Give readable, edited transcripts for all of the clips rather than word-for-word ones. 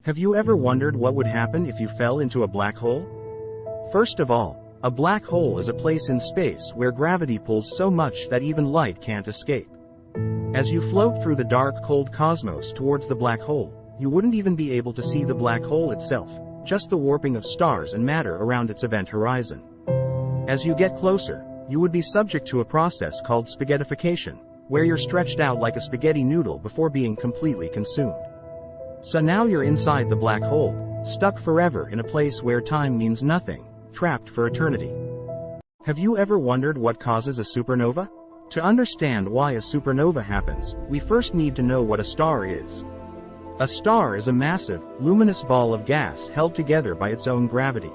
Have you ever wondered what would happen if you fell into a black hole? First of all, a black hole is a place in space where gravity pulls so much that even light can't escape. As you float through the dark, cold cosmos towards the black hole, you wouldn't even be able to see the black hole itself, just the warping of stars and matter around its event horizon. As you get closer, you would be subject to a process called spaghettification, where you're stretched out like a spaghetti noodle before being completely consumed. So now you're inside the black hole, stuck forever in a place where time means nothing, trapped for eternity. Have you ever wondered what causes a supernova? To understand why a supernova happens, we first need to know what a star is. A star is a massive, luminous ball of gas held together by its own gravity.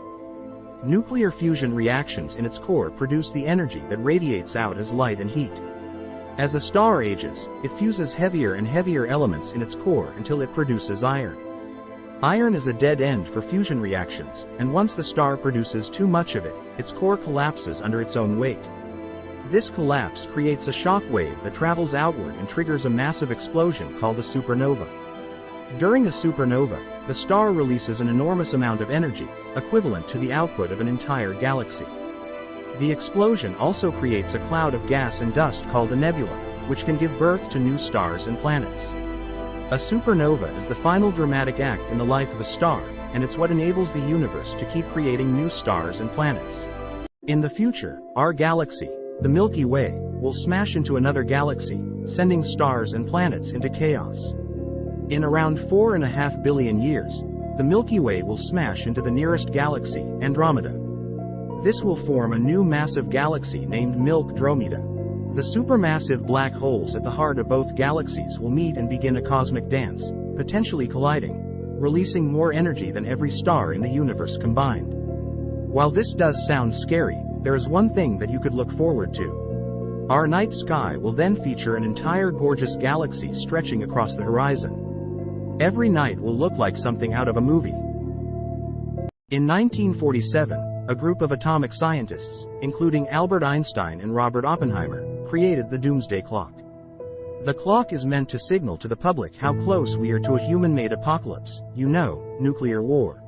Nuclear fusion reactions in its core produce the energy that radiates out as light and heat. As a star ages, it fuses heavier and heavier elements in its core until it produces iron. Iron is a dead end for fusion reactions, and once the star produces too much of it, its core collapses under its own weight. This collapse creates a shock wave that travels outward and triggers a massive explosion called a supernova. During a supernova, the star releases an enormous amount of energy, equivalent to the output of an entire galaxy. The explosion also creates a cloud of gas and dust called a nebula, which can give birth to new stars and planets. A supernova is the final dramatic act in the life of a star, and it's what enables the universe to keep creating new stars and planets. In the future, our galaxy, the Milky Way, will smash into another galaxy, sending stars and planets into chaos. In around 4.5 billion years, the Milky Way will smash into the nearest galaxy, Andromeda. This will form a new massive galaxy named Milk-Dromeda. The supermassive black holes at the heart of both galaxies will meet and begin a cosmic dance, potentially colliding, releasing more energy than every star in the universe combined. While this does sound scary, there is one thing that you could look forward to. Our night sky will then feature an entire gorgeous galaxy stretching across the horizon. Every night will look like something out of a movie. In 1947, a group of atomic scientists, including Albert Einstein and Robert Oppenheimer, created the Doomsday Clock. The clock is meant to signal to the public how close we are to a human-made apocalypse, nuclear war.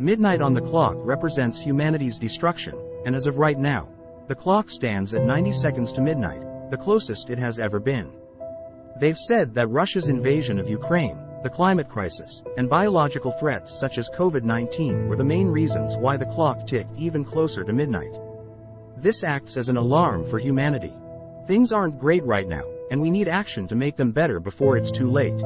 Midnight on the clock represents humanity's destruction, and as of right now, the clock stands at 90 seconds to midnight, the closest it has ever been. They've said that Russia's invasion of Ukraine, the climate crisis, and biological threats such as COVID-19 were the main reasons why the clock ticked even closer to midnight. This acts as an alarm for humanity. Things aren't great right now, and we need action to make them better before it's too late.